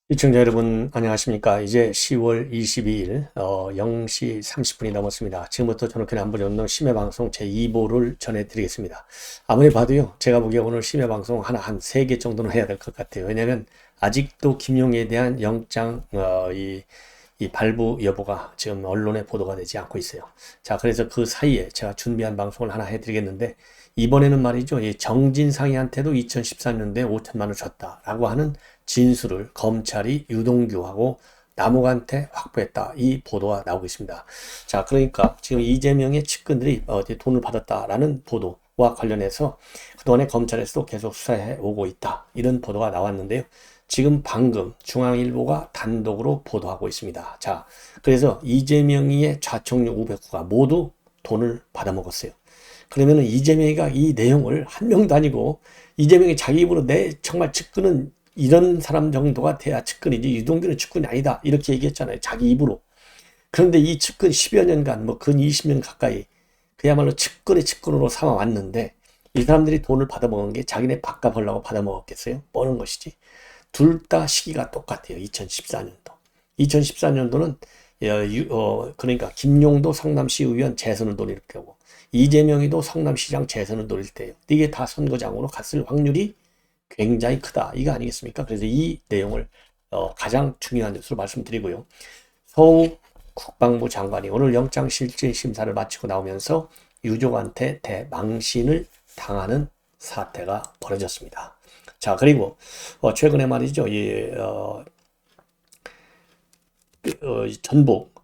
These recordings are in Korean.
시청자 여러분 안녕하십니까. 이제 10월 22일 0시 30분이 넘었습니다. 지금부터 전국현 안보전론 심야방송 제2부를 전해드리겠습니다. 아무리 봐도요, 제가 보기에 오늘 심야방송 한 3개 정도는 해야 될 것 같아요. 왜냐하면 아직도 김용에 대한 영장 이 발부 여부가 지금 언론에 보도가 되지 않고 있어요. 자, 그래서 그 사이에 제가 준비한 방송을 하나 해드리겠는데, 이번에는 말이죠, 이 정진상이한테도 2014년도에 5천만 원 줬다라고 하는 진술을 검찰이 유동규하고 남욱한테 확보했다. 이 보도가 나오고 있습니다. 자, 그러니까 지금 이재명의 측근들이 돈을 받았다라는 보도와 관련해서 그동안에 검찰에서도 계속 수사해 오고 있다. 이런 보도가 나왔는데요. 지금 방금 중앙일보가 단독으로 보도하고 있습니다. 자, 그래서 이재명이의 좌청류 500구가 모두 돈을 받아먹었어요. 그러면은 이재명이가 이 내용을 한 명도 아니고 이재명이 자기 입으로 내 정말 측근은 이런 사람 정도가 돼야 측근이지 유동규는 측근이 아니다 이렇게 얘기했잖아요. 자기 입으로. 그런데 이 측근 10여 년간 뭐 근 20년 가까이 그야말로 측근의 측근으로 삼아왔는데 이 사람들이 돈을 받아먹은 게 자기네 밥값 벌려고 받아먹었겠어요? 뻔한 것이지. 둘 다 시기가 똑같아요. 2014년도. 2014년도는 그러니까 김용도 성남시 의원 재선을 노릴 때고 이재명이도 성남시장 재선을 노릴 때예요. 이게 다 선거장으로 갔을 확률이 굉장히 크다. 이거 아니겠습니까? 그래서 이 내용을 가장 중요한 뉴스로 말씀드리고요. 서욱 국방부 장관이 오늘 영장실질심사를 마치고 나오면서 유족한테 대망신을 당하는 사태가 벌어졌습니다. 자, 그리고 최근에 말이죠. 전북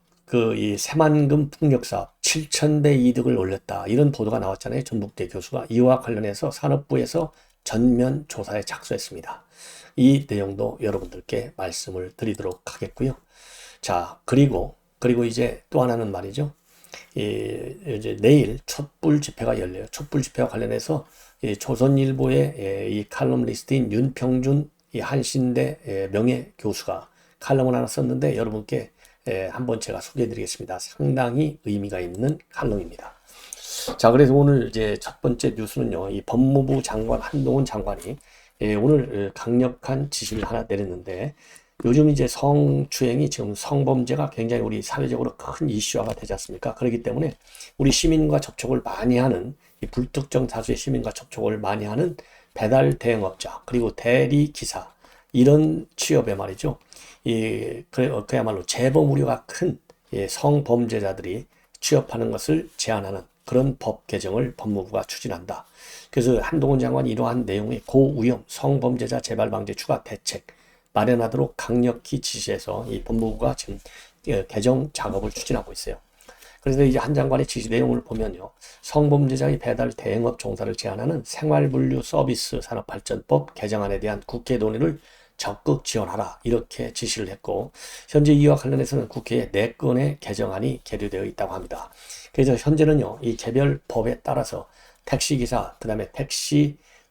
이 새만금 풍력사업 7,000배 이득을 올렸다. 이런 보도가 나왔잖아요. 전북대 교수가 이와 관련해서 산업부에서 전면 조사에 착수했습니다. 이 내용도 여러분들께 말씀을 드리도록 하겠고요. 자, 그리고 이제 또 하나는 말이죠. 이제 내일 촛불 집회가 열려요. 촛불 집회와 관련해서 조선일보의 이 칼럼니스트인 윤평준 이 한신대 명예 교수가 칼럼을 하나 썼는데 여러분께 한번 제가 소개해 드리겠습니다. 상당히 의미가 있는 칼럼입니다. 자, 그래서 오늘 이제 첫 번째 뉴스는요, 이 법무부 장관 한동훈 장관이 오늘 강력한 지시를 하나 내렸는데, 요즘 이제 성추행이 지금 성범죄가 굉장히 우리 사회적으로 큰 이슈화가 되지 않습니까? 그렇기 때문에 우리 시민과 접촉을 많이 하는 이 불특정 다수의 시민과 접촉을 많이 하는 배달 대행업자 그리고 대리 기사 이런 취업에 말이죠. 그야말로 재범 우려가 큰 성범죄자들이 취업하는 것을 제한하는 그런 법 개정을 법무부가 추진한다. 그래서 한동훈 장관이 이러한 내용의 고위험 성범죄자 재발 방지 추가 대책 마련하도록 강력히 지시해서 이 법무부가 지금 개정 작업을 추진하고 있어요. 그래서 이제 한 장관의 지시 내용을 보면요. 성범죄자의 배달 대행업 종사를 제한하는 생활분류 서비스 산업발전법 개정안에 대한 국회 논의를 적극 지원하라 이렇게 지시를 했고 현재 이와 관련해서는 국회에 4건의 개정안이 계류되어 있다고 합니다. 그래서 현재는요. 이 개별 법에 따라서 택시기사, 그 다음에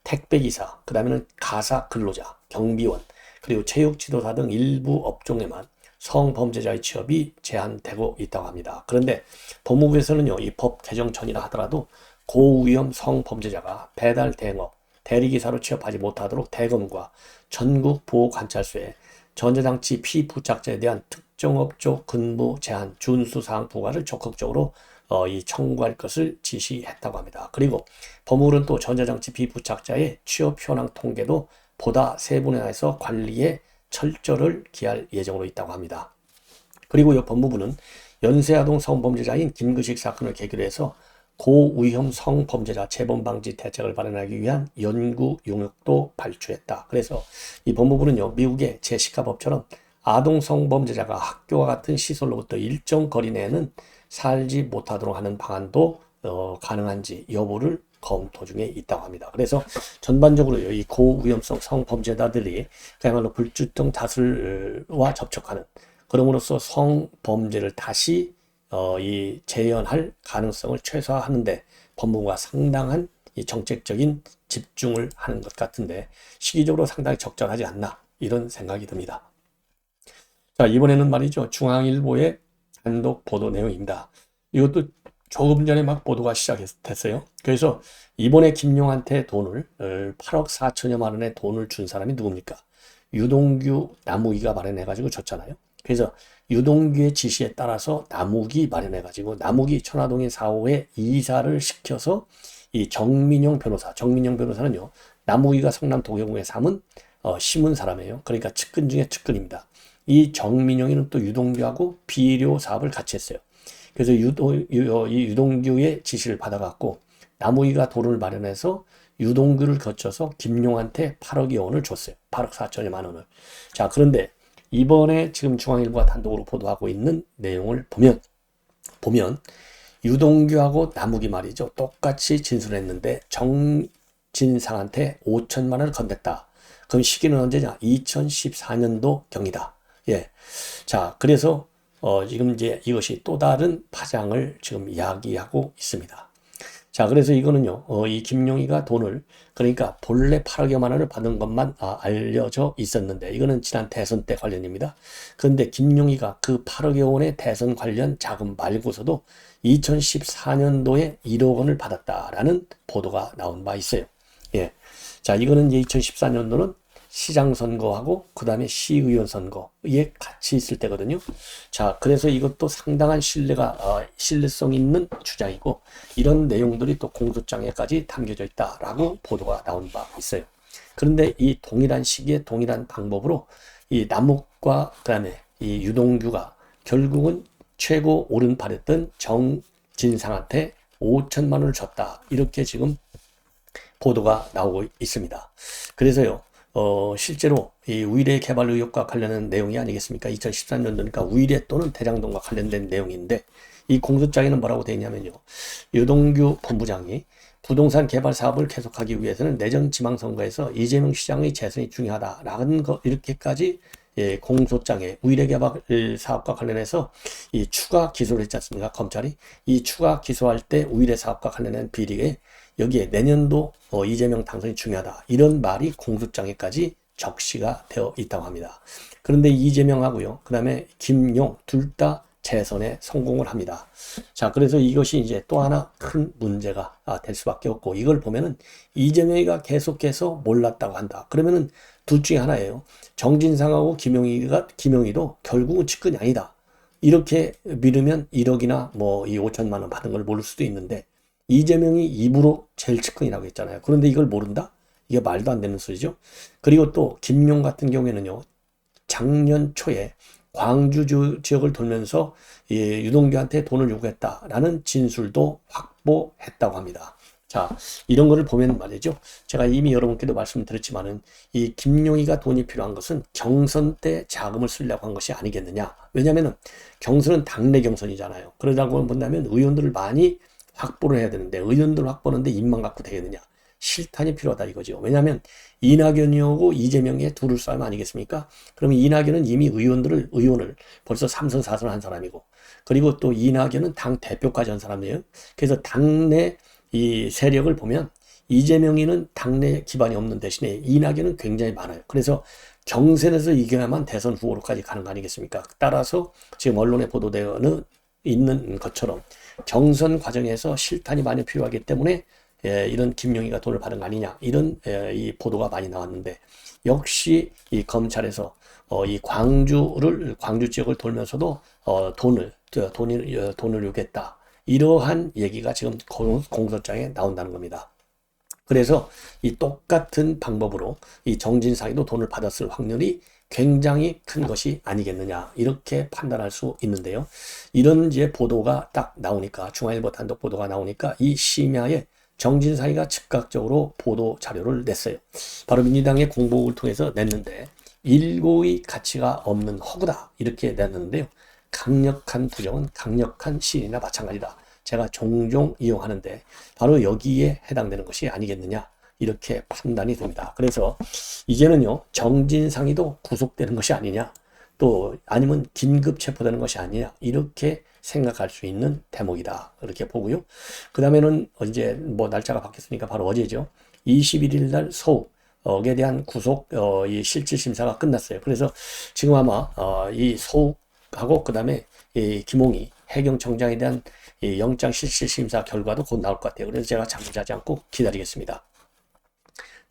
택배기사, 그 다음에는 가사 근로자, 경비원, 그리고 체육지도사 등 일부 업종에만 성범죄자의 취업이 제한되고 있다고 합니다. 그런데 법무부에서는요. 이 법 개정 전이라 하더라도 고위험 성범죄자가 배달 대행업, 대리기사로 취업하지 못하도록 대검과 전국 보호관찰소에 전자장치 피부착자에 대한 특정업종 근무 제한 준수사항 부과를 적극적으로 청구할 것을 지시했다고 합니다. 그리고 법무부는 또 전자장치 비부착자의 취업 현황 통계도 보다 세분화해서 관리에 철저를 기할 예정으로 있다고 합니다. 그리고 이 법무부는 연쇄아동 성범죄자인 김규식 사건을 계기로 해서 고위험 성범죄자 재범 방지 대책을 마련하기 위한 연구 용역도 발주했다. 그래서 이 법무부는요, 미국의 제시카법처럼 아동 성범죄자가 학교와 같은 시설로부터 일정 거리 내에는 살지 못하도록 하는 방안도 가능한지 여부를 검토 중에 있다고 합니다. 그래서 전반적으로 이 고위험성 성범죄자들이 그야말로 불특정 다수와 접촉하는 그럼으로써 성범죄를 다시 재현할 가능성을 최소화하는데 법무부가 상당한 이 정책적인 집중을 하는 것 같은데 시기적으로 상당히 적절하지 않나 이런 생각이 듭니다. 자, 이번에는 말이죠. 중앙일보의 단독 보도 내용입니다. 이것도 조금 전에 막 보도가 시작됐어요. 그래서 이번에 김용한테 돈을 8억 4천여만 원의 돈을 준 사람이 누굽니까? 유동규 나무기가 마련해가지고 줬잖아요. 그래서 유동규의 지시에 따라서 나무기 마련해가지고 나무기 천화동인 4호에 이사를 시켜서 이 정민용 변호사는요, 나무기가 성남 도계공에 삼은 심은 사람이에요. 그러니까 측근 중에 측근입니다. 이 정민용이는 또 유동규하고 비료 사업을 같이 했어요. 그래서 이 유동규의 지시를 받아갖고 나무기가 돈을 마련해서 유동규를 거쳐서 김용한테 8억여 원을 줬어요. 8억 4천여만 원을. 자, 그런데 이번에 지금 중앙일보가 단독으로 보도하고 있는 내용을 보면 유동규하고 나무기 말이죠. 똑같이 진술했는데 정진상한테 5천만 원을 건넸다. 그럼 시기는 언제냐? 2014년도 경이다. 예. 자, 그래서 지금 이제 이것이 또 다른 파장을 지금 이야기하고 있습니다. 자, 그래서 이거는요, 이 김용희가 돈을, 그러니까 본래 8억여만 원을 받은 것만 알려져 있었는데, 이거는 지난 대선 때 관련입니다. 그런데 김용희가 그 8억여 원의 대선 관련 자금 말고서도 2014년도에 1억 원을 받았다라는 보도가 나온 바 있어요. 예. 자, 이거는 이제 2014년도는 시장 선거하고 그 다음에 시의원 선거에 같이 있을 때거든요. 자, 그래서 이것도 상당한 신뢰성 있는 주장이고, 이런 내용들이 또 공소장에까지 담겨져 있다라고 보도가 나온 바 있어요. 그런데 이 동일한 시기에 동일한 방법으로 이 남욱과 그 다음에 이 유동규가 결국은 최고 오른팔했던 정진상한테 5천만 원을 줬다. 이렇게 지금 보도가 나오고 있습니다. 그래서요, 실제로 이 우일의 개발 의혹과 관련된 내용이 아니겠습니까? 2013년도니까 우일의 또는 대장동과 관련된 내용인데, 이 공소장에는 뭐라고 되어 있냐면요, 유동규 본부장이 부동산 개발 사업을 계속하기 위해서는 내정 지방선거에서 이재명 시장의 재선이 중요하다라는 거, 이렇게까지 공소장에 우일의 개발 사업과 관련해서 이 추가 기소를 했지 않습니까? 검찰이 이 추가 기소할 때 우일의 사업과 관련된 비리에 여기에 내년도 이재명 당선이 중요하다, 이런 말이 공소장에까지 적시가 되어 있다고 합니다. 그런데 이재명하고요, 그 다음에 김용 둘 다 재선에 성공을 합니다. 자, 그래서 이것이 이제 또 하나 큰 문제가 될 수밖에 없고, 이걸 보면은 이재명이가 계속해서 몰랐다고 한다. 그러면은 둘 중에 하나예요. 정진상하고 김용희도 결국은 측근이 아니다. 이렇게 믿으면 1억이나 뭐 이 5천만 원 받은 걸 모를 수도 있는데, 이재명이 입으로 제일 측근이라고 했잖아요. 그런데 이걸 모른다? 이게 말도 안 되는 소리죠. 그리고 또 김용 같은 경우에는요, 작년 초에 광주 지역을 돌면서 유동규한테 돈을 요구했다라는 진술도 확보했다고 합니다. 자, 이런 거를 보면 말이죠, 제가 이미 여러분께도 말씀드렸지만은 이 김용희가 돈이 필요한 것은 경선 때 자금을 쓰려고 한 것이 아니겠느냐. 왜냐면은 경선은 당내 경선이잖아요. 그러다고 본다면 의원들을 많이 확보를 해야 되는데, 의원들 확보하는데 입만 갖고 되겠느냐. 실탄이 필요하다 이거죠. 왜냐하면 이낙연이하고 이재명의 둘을 싸움 아니겠습니까? 그러면 이낙연은 이미 의원을 벌써 3선 4선 한 사람이고, 그리고 또 이낙연은 당 대표까지 한 사람이에요. 그래서 당내 이 세력을 보면 이재명이는 당내 기반이 없는 대신에 이낙연은 굉장히 많아요. 그래서 경선에서 이겨야만 대선 후보로까지 가는 거 아니겠습니까? 따라서 지금 언론에 보도되어 있는 것처럼 경선 과정에서 실탄이 많이 필요하기 때문에 이런 김용희가 돈을 받은 거 아니냐, 이런 이 보도가 많이 나왔는데, 역시 이 검찰에서 이 광주 지역을 돌면서도 돈을 요구했다, 이러한 얘기가 지금 공소장에 나온다는 겁니다. 그래서 이 똑같은 방법으로 이 정진상이도 돈을 받았을 확률이 굉장히 큰 것이 아니겠느냐, 이렇게 판단할 수 있는데요. 이런 이제 보도가 딱 나오니까, 중앙일보 단독 보도가 나오니까 이 심야에 정진상이가 즉각적으로 보도 자료를 냈어요. 바로 민주당의 공보를 통해서 냈는데, 일고의 가치가 없는 허구다, 이렇게 냈는데요. 강력한 부정은 강력한 시인이나 마찬가지다. 제가 종종 이용하는데 바로 여기에 해당되는 것이 아니겠느냐, 이렇게 판단이 됩니다. 그래서 이제는요, 정진상이도 구속되는 것이 아니냐, 또 아니면 긴급 체포되는 것이 아니냐, 이렇게 생각할 수 있는 대목이다, 이렇게 보고요. 그 다음에는 이제 뭐 날짜가 바뀌었으니까 바로 어제죠. 21일 날 서욱에 대한 구속 이 실질 심사가 끝났어요. 그래서 지금 아마 이 서욱하고 그 다음에 이 김홍희 해경청장에 대한 이 영장 실질 심사 결과도 곧 나올 것 같아요. 그래서 제가 잠을 자지 않고 기다리겠습니다.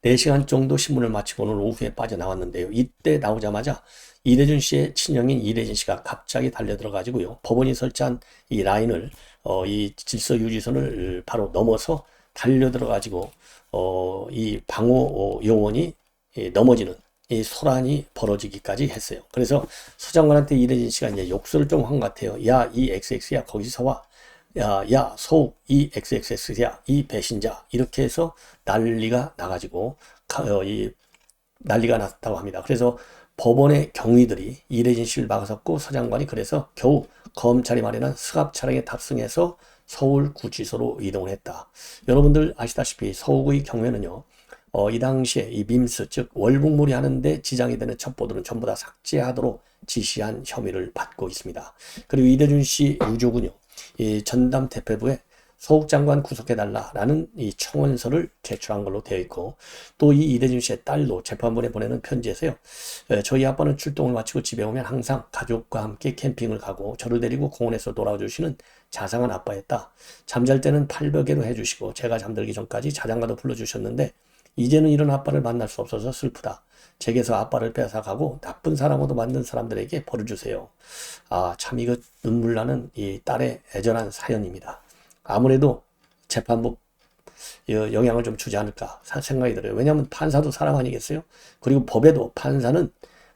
4시간 정도 신문을 마치고 오늘 오후에 빠져나왔는데요. 이때 나오자마자 이대준 씨의 친형인 이대진 씨가 갑자기 달려들어가지고요. 법원이 설치한 이 라인을, 이 질서 유지선을 바로 넘어서 달려들어가지고, 이 방호 요원이 넘어지는 이 소란이 벌어지기까지 했어요. 그래서 서장관한테 이대진 씨가 이제 욕설을 좀 한 것 같아요. 야, 이 XX야, 거기서 와. 야, 서욱, 이 XXX야, 이 배신자. 이렇게 해서 난리가 나가지고, 난리가 났다고 합니다. 그래서 법원의 경위들이 이대진 씨를 막아섰고, 서장관이 그래서 겨우 검찰이 마련한 승합 차량에 탑승해서 서울구치소로 이동을 했다. 여러분들 아시다시피 서욱의 경우에는요, 이 당시에 이 밈스, 즉 월북몰이 하는데 지장이 되는 첩보들은 전부 다 삭제하도록 지시한 혐의를 받고 있습니다. 그리고 이대준 씨 유족은요, 이 전담 대표부에 서욱 장관 구속해달라라는 이 청원서를 제출한 걸로 되어 있고, 또 이 이대준 씨의 딸도 재판부에 보내는 편지에서요, 저희 아빠는 출동을 마치고 집에 오면 항상 가족과 함께 캠핑을 가고 저를 데리고 공원에서 돌아와 주시는 자상한 아빠였다. 잠잘 때는 팔베개로 해주시고 제가 잠들기 전까지 자장가도 불러주셨는데 이제는 이런 아빠를 만날 수 없어서 슬프다. 제게서 아빠를 뺏어가고 나쁜 사람으로 만든 사람들에게 벌을 주세요. 아, 참 이거 눈물 나는 이 딸의 애절한 사연입니다. 아무래도 재판부 영향을 좀 주지 않을까 생각이 들어요. 왜냐하면 판사도 사람 아니겠어요? 그리고 법에도 판사는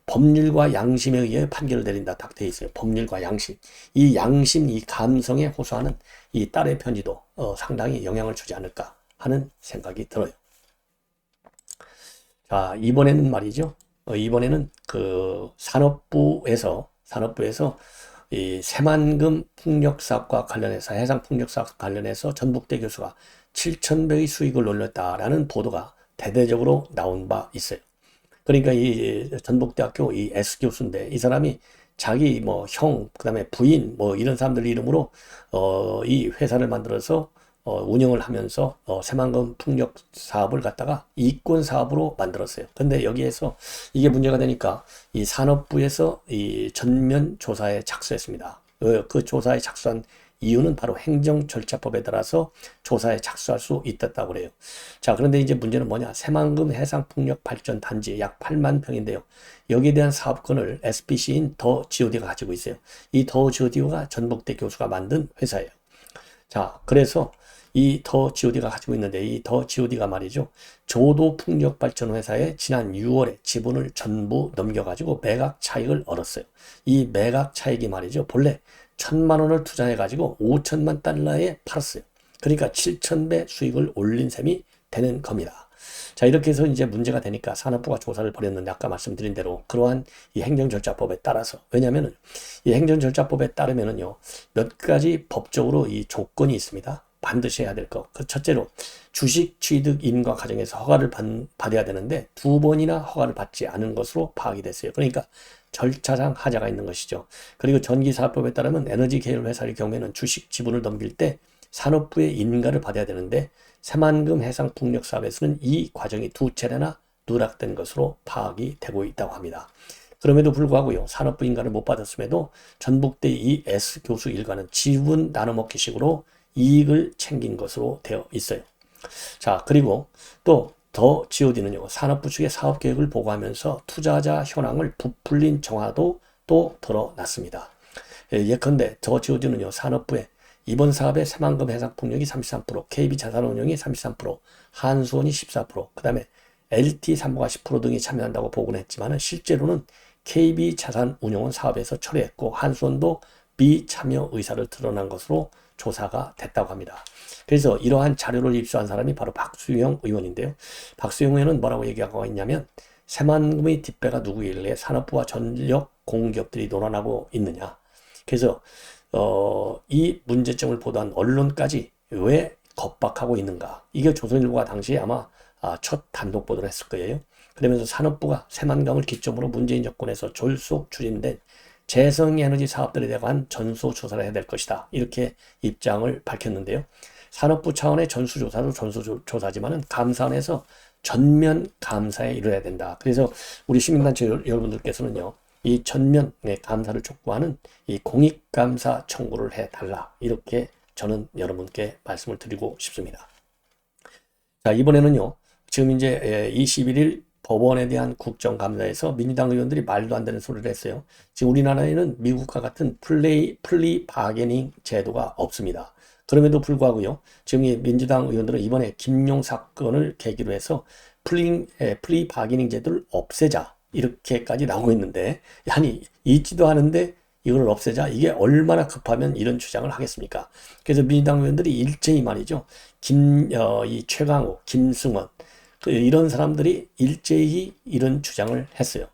법률과 양심에 의해 판결을 내린다 딱 돼 있어요. 법률과 양심. 이 양심, 이 감성에 호소하는 이 딸의 편지도 상당히 영향을 주지 않을까 하는 생각이 들어요. 자, 이번에는 말이죠. 이번에는 그 산업부에서 이 새만금 풍력사업과 관련해서, 해상 풍력사업 관련해서 전북대 교수가 7,000배의 수익을 올렸다라는 보도가 대대적으로 나온 바 있어요. 그러니까 이 전북대학교 이 S 교수인데, 이 사람이 자기 뭐 형, 그다음에 부인 뭐 이런 사람들 이름으로 이 회사를 만들어서 운영을 하면서 새만금 풍력 사업을 갖다가 이권 사업으로 만들었어요. 근데 여기에서 이게 문제가 되니까 이 산업부에서 이 전면 조사에 착수했습니다. 그 조사에 착수한 이유는 바로 행정절차법에 따라서 조사에 착수할 수 있었다고 그래요. 자, 그런데 이제 문제는 뭐냐? 새만금 해상풍력발전단지 약 8만 평인데요. 여기에 대한 사업권을 SPC인 더 GOD가 가지고 있어요. 이 더 GOD가 전북대 교수가 만든 회사예요. 자, 그래서 이 더 GOD가 가지고 있는데, 이 더 GOD가 말이죠, 조도 풍력발전 회사에 지난 6월에 지분을 전부 넘겨가지고 매각 차익을 얻었어요. 이 매각 차익이 말이죠, 본래 1,000만 원을 투자해가지고 5천만 달러에 팔았어요. 그러니까 7,000배 수익을 올린 셈이 되는 겁니다. 자, 이렇게 해서 이제 문제가 되니까 산업부가 조사를 벌였는데, 아까 말씀드린 대로 그러한 이 행정절차법에 따라서, 왜냐면은 이 행정절차법에 따르면은요, 몇 가지 법적으로 이 조건이 있습니다. 반드시 해야 될 거. 그 첫째로 주식 취득 인가 과정에서 허가를 받아야 되는데 2번이나 허가를 받지 않은 것으로 파악이 됐어요. 그러니까 절차상 하자가 있는 것이죠. 그리고 전기사업법에 따르면 에너지 계열 회사의 경우에는 주식 지분을 넘길 때 산업부의 인가를 받아야 되는데, 새만금 해상풍력사업에서는 이 과정이 2차례나 누락된 것으로 파악이 되고 있다고 합니다. 그럼에도 불구하고요, 산업부 인가를 못 받았음에도 전북대 이 S 교수 일가는 지분 나눠먹기식으로 이익을 챙긴 것으로 되어 있어요. 자, 그리고 또 더 GOD는요, 산업부 측의 사업계획을 보고하면서 투자자 현황을 부풀린 정화도 또 드러났습니다. 예컨대 더 GOD는요, 산업부에 이번 사업의 새만금 해상풍력이 33%, KB자산운용이 33%, 한수원이 14%, 그 다음에 LT산부가 10% 등이 참여한다고 보고는 했지만 실제로는 KB자산운용은 사업에서 철회했고 한수원도 비참여 의사를 드러난 것으로 조사가 됐다고 합니다. 그래서 이러한 자료를 입수한 사람이 바로 박수영 의원인데요. 박수영 의원은 뭐라고 얘기하고 있냐면, 새만금의 뒷배가 누구길래 산업부와 전력 공기업들이 논란하고 있느냐. 그래서 이 문제점을 보도한 언론까지 왜 겁박하고 있는가. 이게 조선일보가 당시에 아마 첫 단독 보도를 했을 거예요. 그러면서 산업부가 새만금을 기점으로 문재인 정권에서 졸속 추진된 재생에너지 사업들에 대한 전수조사를 해야 될 것이다. 이렇게 입장을 밝혔는데요. 산업부 차원의 전수조사도 전수조사지만은 감사원에서 전면 감사에 이르러야 된다. 그래서 우리 시민단체 여러분들께서는요, 이 전면 감사를 촉구하는 이 공익감사 청구를 해달라. 이렇게 저는 여러분께 말씀을 드리고 싶습니다. 자, 이번에는요, 지금 이제 21일 법원에 대한 국정감사에서 민주당 의원들이 말도 안 되는 소리를 했어요. 지금 우리나라에는 미국과 같은 플리 바게닝 제도가 없습니다. 그럼에도 불구하고요. 지금 이 민주당 의원들은 이번에 김용 사건을 계기로 해서 플리 바게닝 제도를 없애자 이렇게까지 나오고 있는데, 아니 있지도 않은데 이걸 없애자, 이게 얼마나 급하면 이런 주장을 하겠습니까? 그래서 민주당 의원들이 일제히 말이죠. 이 최강욱, 김승원 이런 사람들이 일제히 이런 주장을 했어요.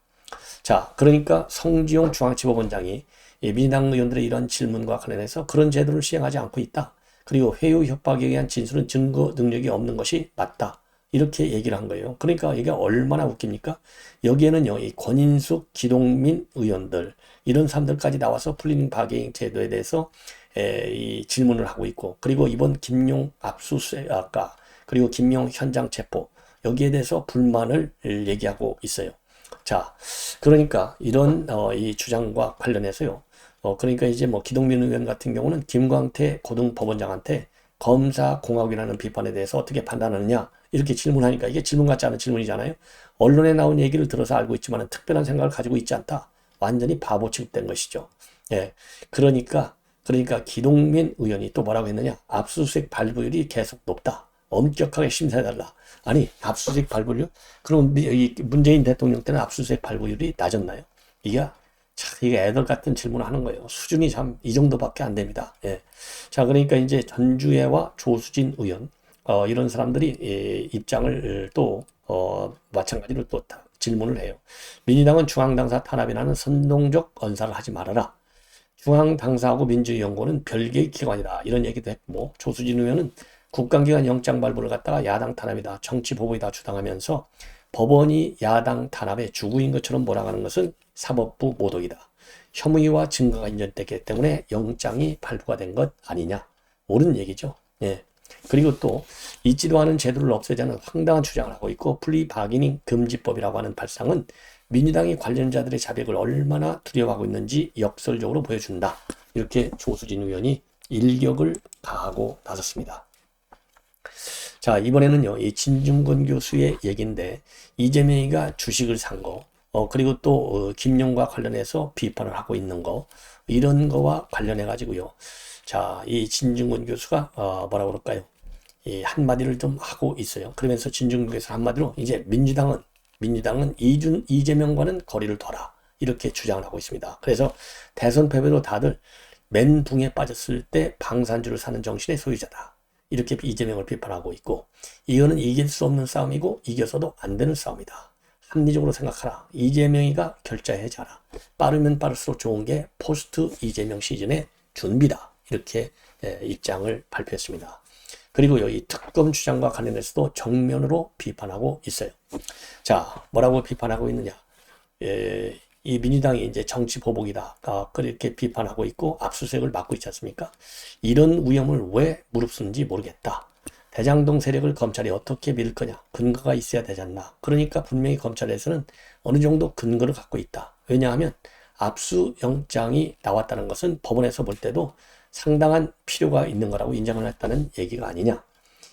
자, 그러니까 성지용 중앙지법원장이 민주당 의원들의 이런 질문과 관련해서 그런 제도를 시행하지 않고 있다. 그리고 회유 협박에 의한 진술은 증거 능력이 없는 것이 맞다. 이렇게 얘기를 한 거예요. 그러니까 이게 얼마나 웃깁니까? 여기에는요, 이 권인숙, 기동민 의원들 이런 사람들까지 나와서 플리 바게닝 제도에 대해서 이 질문을 하고 있고, 그리고 이번 김용 압수수색 아까 그리고 김용 현장 체포 여기에 대해서 불만을 얘기하고 있어요. 자, 그러니까 이런 이 주장과 관련해서요. 그러니까 이제 뭐 기동민 의원 같은 경우는 김광태 고등법원장한테 검사공학이라는 비판에 대해서 어떻게 판단하느냐 이렇게 질문하니까, 이게 질문 같지 않은 질문이잖아요. 언론에 나온 얘기를 들어서 알고 있지만 특별한 생각을 가지고 있지 않다. 완전히 바보 취급된 것이죠. 예, 그러니까 기동민 의원이 또 뭐라고 했느냐? 압수수색 발부율이 계속 높다. 엄격하게 심사해달라. 아니, 압수수색 발부율? 그럼 이 문재인 대통령 때는 압수수색 발부율이 낮았나요? 이게 애들 같은 질문을 하는 거예요. 수준이 참 이 정도밖에 안 됩니다. 예. 자, 그러니까 이제 전주혜와 조수진 의원 이런 사람들이 입장을 또 마찬가지로 또 질문을 해요. 민주당은 중앙당사 탄압이라는 선동적 언사를 하지 말아라. 중앙당사하고 민주연구원은 별개의 기관이다. 이런 얘기도 했고, 조수진 의원은 국감기관 영장 발부를 갖다가 야당 탄압이다, 정치 보복이다 주장하면서 법원이 야당 탄압의 주구인 것처럼 몰아가는 것은 사법부 모독이다. 혐의와 증거가 인정됐기 때문에 영장이 발부가 된 것 아니냐. 옳은 얘기죠. 예. 그리고 또 있지도 않은 제도를 없애자는 황당한 주장을 하고 있고, 플리 바게닝 금지법이라고 하는 발상은 민주당이 관련자들의 자백을 얼마나 두려워하고 있는지 역설적으로 보여준다. 이렇게 조수진 의원이 일격을 가하고 나섰습니다. 자, 이번에는요, 이 진중권 교수의 얘기인데, 이재명이가 주식을 산 거, 그리고 또 김용과 관련해서 비판을 하고 있는 거, 이런 거와 관련해 가지고요. 자, 이 진중권 교수가 뭐라고 그럴까요? 이 한마디를 좀 하고 있어요. 그러면서 진중권 교수 한마디로 이제 민주당은 이재명과는 거리를 둬라, 이렇게 주장을 하고 있습니다. 그래서 대선 패배로 다들 멘붕에 빠졌을 때 방산주를 사는 정신의 소유자다, 이렇게 이재명을 비판하고 있고, 이거는 이길 수 없는 싸움이고 이겨서도 안 되는 싸움이다. 합리적으로 생각하라. 이재명이가 결자해자라. 빠르면 빠를수록 좋은 게 포스트 이재명 시즌의 준비다. 이렇게 입장을 발표했습니다. 그리고요, 이 특검 주장과 관련해서도 정면으로 비판하고 있어요. 자, 뭐라고 비판하고 있느냐? 이 민주당이 이제 정치 보복이다, 그렇게 비판하고 있고 압수수색을 막고 있지 않습니까? 이런 위험을 왜 무릅쓰는지 모르겠다. 대장동 세력을 검찰이 어떻게 밀 거냐? 근거가 있어야 되지 않나? 그러니까 분명히 검찰에서는 어느 정도 근거를 갖고 있다. 왜냐하면 압수영장이 나왔다는 것은 법원에서 볼 때도 상당한 필요가 있는 거라고 인정을 했다는 얘기가 아니냐?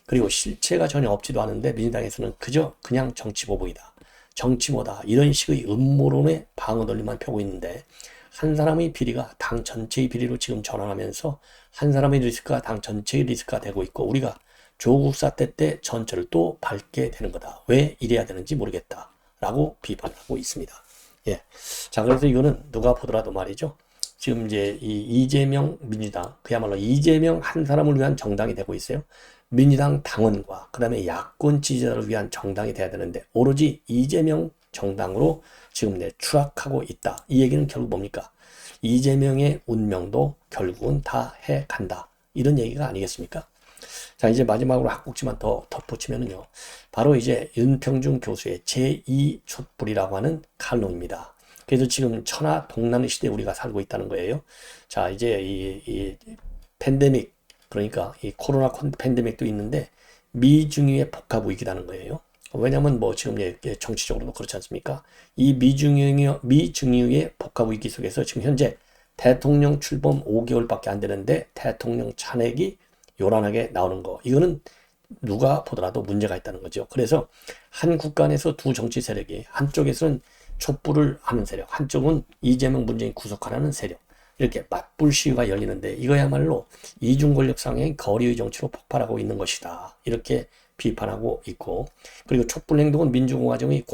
그리고 실체가 전혀 없지도 않은데 민주당에서는 그냥 정치 보복이다, 정치모다, 이런 식의 음모론의 방어 논리만 펴고 있는데, 한 사람의 비리가 당 전체의 비리로 지금 전환하면서 한 사람의 리스크가 당 전체의 리스크가 되고 있고, 우리가 조국 사태 때 전철을 또 밟게 되는 거다. 왜 이래야 되는지 모르겠다, 라고 비판하고 있습니다. 예. 자, 그래서 이거는 누가 보더라도 말이죠. 지금 이제 이 이재명 민주당, 그야말로 이재명 한 사람을 위한 정당이 되고 있어요. 민주당 당원과 그 다음에 야권 지지자를 위한 정당이 돼야 되는데 오로지 이재명 정당으로 지금 추락하고 있다. 이 얘기는 결국 뭡니까? 이재명의 운명도 결국은 다 해간다, 이런 얘기가 아니겠습니까? 자, 이제 마지막으로 한 꼭지만 더 덧붙이면은요, 바로 이제 윤평중 교수의 제2 촛불이라고 하는 칼럼입니다. 그래서 지금 천하 동난의 시대에 우리가 살고 있다는 거예요. 자, 이제 이 팬데믹, 그러니까 이 코로나 팬데믹도 있는데 미중유의 복합 위기라는 거예요. 왜냐면 뭐 지금 정치적으로도 그렇지 않습니까? 이 미중유의 복합 위기 속에서 지금 현재 대통령 출범 5개월밖에 안 되는데 대통령 탄핵이 요란하게 나오는 거, 이거는 누가 보더라도 문제가 있다는 거죠. 그래서 한 국가 안에서 두 정치 세력이 한쪽에서는 촛불을 하는 세력, 한쪽은 이재명 문재인 구속하라는 세력, 이렇게 맞불 시위가 열리는데 이거야말로 이중 권력 상의 거리의 정치로 폭발하고 있는 것이다. 이렇게 비판하고 있고, 그리고 촛불 행동은 민주공화정의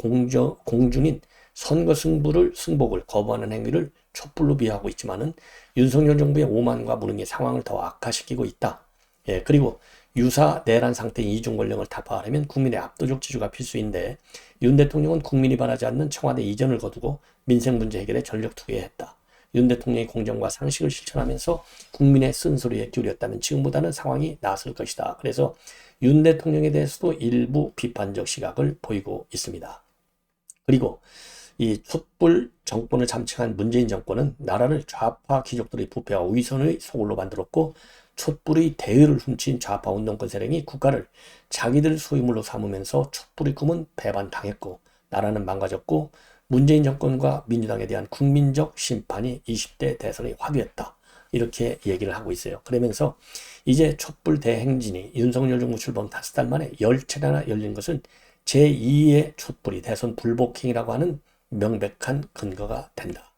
공중인 선거 승복을 거부하는 행위를 촛불로 비하하고 있지만은 윤석열 정부의 오만과 무능의 상황을 더 악화시키고 있다. 예, 그리고 유사 내란 상태인 이중 권력을 타파하려면 국민의 압도적 지지가 필수인데 윤 대통령은 국민이 바라지 않는 청와대 이전을 거두고 민생 문제 해결에 전력 투여했다. 윤 대통령이 공정과 상식을 실천하면서 국민의 쓴소리에 기울였다면 지금보다는 상황이 나았을 것이다. 그래서 윤 대통령에 대해서도 일부 비판적 시각을 보이고 있습니다. 그리고 이 촛불 정권을 잠식한 문재인 정권은 나라를 좌파 귀족들의 부패와 위선의 소굴로 만들었고, 촛불의 대의를 훔친 좌파 운동권 세력이 국가를 자기들 소유물로 삼으면서 촛불의 꿈은 배반당했고 나라는 망가졌고, 문재인 정권과 민주당에 대한 국민적 심판이 20대 대선에 화두였다. 이렇게 얘기를 하고 있어요. 그러면서 이제 촛불 대행진이 윤석열 정부 출범 5달 만에 10차례나 열린 것은 제2의 촛불이 대선 불복행위라고 하는 명백한 근거가 된다.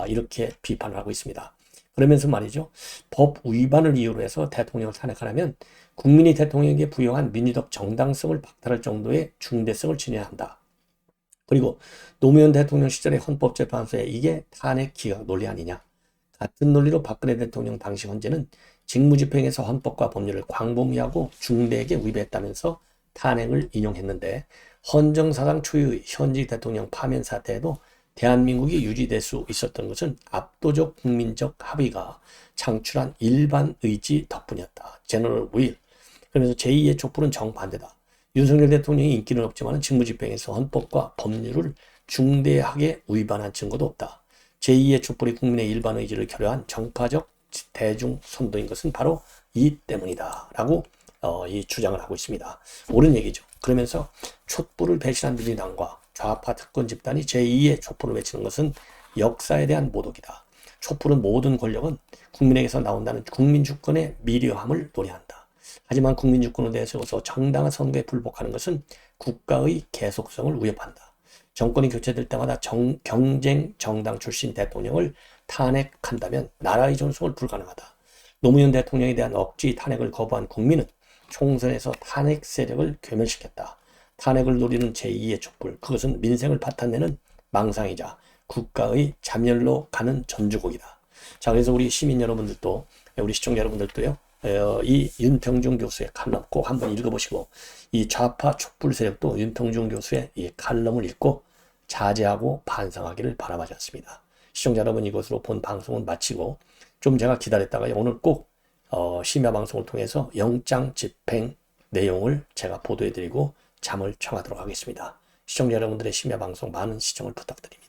이렇게 비판을 하고 있습니다. 그러면서 말이죠. 법 위반을 이유로 해서 대통령을 탄핵하려면 국민이 대통령에게 부여한 민주적 정당성을 박탈할 정도의 중대성을 지녀야 한다. 그리고 노무현 대통령 시절의 헌법재판소에 이게 탄핵 기각 논리 아니냐. 같은 논리로 박근혜 대통령 당시 헌재는 직무집행에서 헌법과 법률을 광범위하고 중대하게 위배했다면서 탄핵을 인용했는데, 헌정사상 초유의 현직 대통령 파면 사태에도 대한민국이 유지될 수 있었던 것은 압도적 국민적 합의가 창출한 일반 의지 덕분이었다. 제너럴 윌. 그러면서 제2의 촛불은 정반대다. 윤석열 대통령이 인기는 없지만 직무집행에서 헌법과 법률을 중대하게 위반한 증거도 없다. 제2의 촛불이 국민의 일반 의지를 결여한 정파적 대중 선도인 것은 바로 이 때문이다. 라고 이 주장을 하고 있습니다. 옳은 얘기죠. 그러면서 촛불을 배신한 민주당과 좌파 특권 집단이 제2의 촛불을 외치는 것은 역사에 대한 모독이다. 촛불은 모든 권력은 국민에게서 나온다는 국민주권의 미려함을 노래한다. 하지만 국민주권에 대해서 정당한 선거에 불복하는 것은 국가의 계속성을 위협한다. 정권이 교체될 때마다 경쟁 정당 출신 대통령을 탄핵한다면 나라의 존속을 불가능하다. 노무현 대통령에 대한 억지 탄핵을 거부한 국민은 총선에서 탄핵 세력을 괴멸시켰다. 탄핵을 노리는 제2의 촛불, 그것은 민생을 파탄내는 망상이자 국가의 자멸로 가는 전주곡이다. 자, 그래서 우리 시민 여러분들도, 우리 시청자 여러분들도요, 이 윤평중 교수의 칼럼 꼭 한번 읽어보시고, 이 좌파 촛불 세력도 윤평중 교수의 이 칼럼을 읽고 자제하고 반성하기를 바라지 않습니다. 시청자 여러분, 이것으로 본 방송은 마치고, 좀 제가 기다렸다가 오늘 꼭 심야 방송을 통해서 영장 집행 내용을 제가 보도해드리고 잠을 청하도록 하겠습니다. 시청자 여러분들의 심야 방송 많은 시청을 부탁드립니다.